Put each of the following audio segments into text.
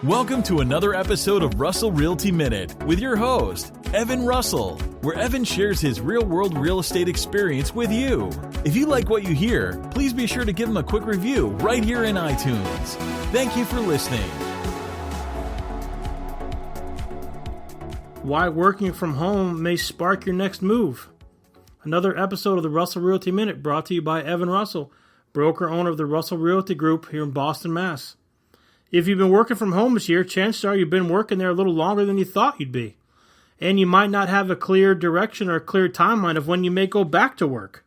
Welcome to another episode of Russell Realty Minute with your host, Evan Russell, where Evan shares his real-world real estate experience with you. If you like what you hear, please be sure to give him a quick review right here in iTunes. Thank you for listening. Why working from home may spark your next move. Another episode of the Russell Realty Minute brought to you by Evan Russell, broker-owner of the Russell Realty Group here in Boston, Mass. If you've been working from home this year, chances are you've been working there a little longer than you thought you'd be. And you might not have a clear direction or a clear timeline of when you may go back to work.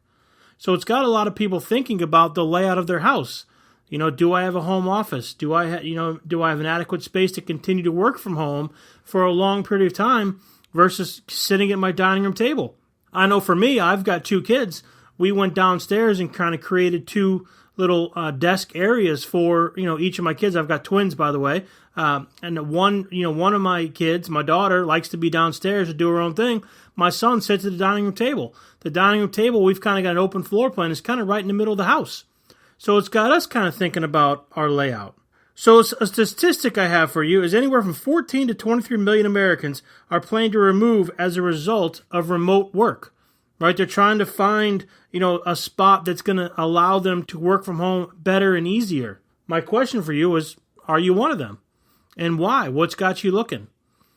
So it's got a lot of people thinking about the layout of their house. You know, do I have a home office? Do I have an adequate space to continue to work from home for a long period of time versus sitting at my dining room table? I know for me, I've got two kids. We went downstairs and kind of created two little desk areas for, each of my kids. I've got twins, by the way. And one of my kids, my daughter, likes to be downstairs to do her own thing. My son sits at the dining room table. The dining room table, we've kind of got an open floor plan. It's kind of right in the middle of the house. So it's got us kind of thinking about our layout. So a statistic I have for you is anywhere from 14 to 23 million Americans are planning to remove as a result of remote work. Right? They're trying to find, a spot that's going to allow them to work from home better and easier. My question for you is, are you one of them? And why? What's got you looking?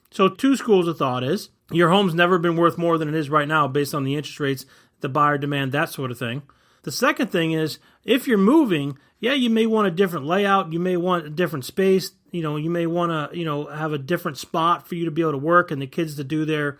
So two schools of thought is, your home's never been worth more than it is right now based on the interest rates, the buyer demand, that sort of thing. The second thing is, if you're moving, you may want a different layout. You may want a different space. You may want to, have a different spot for you to be able to work and the kids to do their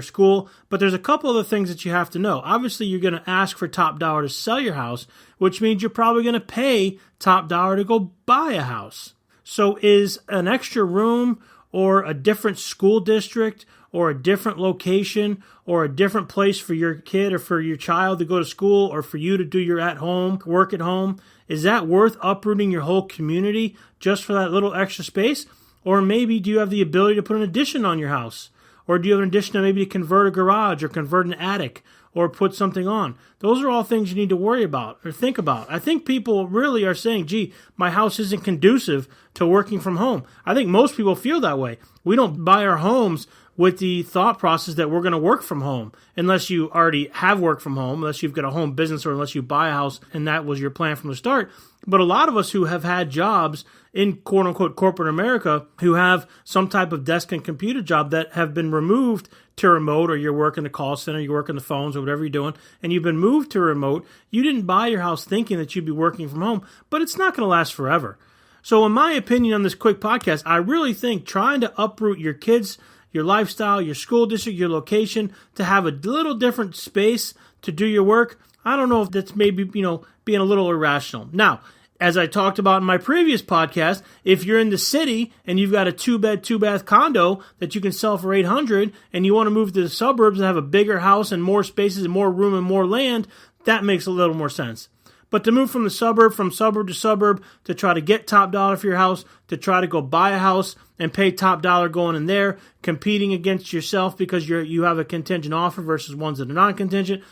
school. But there's a couple other things that you have to know. Obviously, you're going to ask for top dollar to sell your house, which means you're probably going to pay top dollar to go buy a house. So is an extra room or a different school district or a different location or a different place for your kid or for your child to go to school or for you to do your at-home, work at home, is that worth uprooting your whole community just for that little extra space? Or maybe do you have the ability to put an addition on your house? Or do you have an addition to maybe convert a garage or convert an attic or put something on? Those are all things you need to worry about or think about. I think people really are saying, gee, my house isn't conducive to working from home. I think most people feel that way. We don't buy our homes with the thought process that we're going to work from home unless you already have worked from home, unless you've got a home business or unless you buy a house and that was your plan from the start. But a lot of us who have had jobs in quote-unquote corporate America who have some type of desk and computer job that have been removed to remote, or you're working the call center, you're working the phones or whatever you're doing, and you've been moved to remote, you didn't buy your house thinking that you'd be working from home, but it's not going to last forever. So in my opinion on this quick podcast, I really think trying to uproot your kids, your lifestyle, your school district, your location, to have a little different space to do your work, I don't know if that's maybe, being a little irrational. Now, as I talked about in my previous podcast, if you're in the city and you've got a 2-bed, 2-bath condo that you can sell for $800 and you want to move to the suburbs and have a bigger house and more spaces and more room and more land, that makes a little more sense. But to move from suburb to suburb, to try to get top dollar for your house, to try to go buy a house and pay top dollar going in there, competing against yourself because you have a contingent offer versus ones that are non-contingent,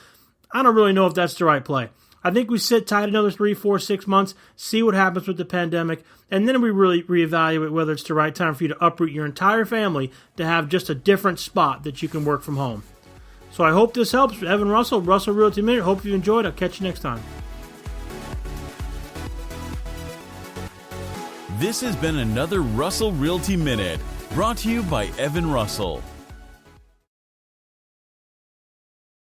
I don't really know if that's the right play. I think we sit tight another 3, 4, 6 months, see what happens with the pandemic, and then we really reevaluate whether it's the right time for you to uproot your entire family to have just a different spot that you can work from home. So I hope this helps. Evan Russell, Russell Realty Minute. Hope you enjoyed. I'll catch you next time. This has been another Russell Realty Minute, brought to you by Evan Russell.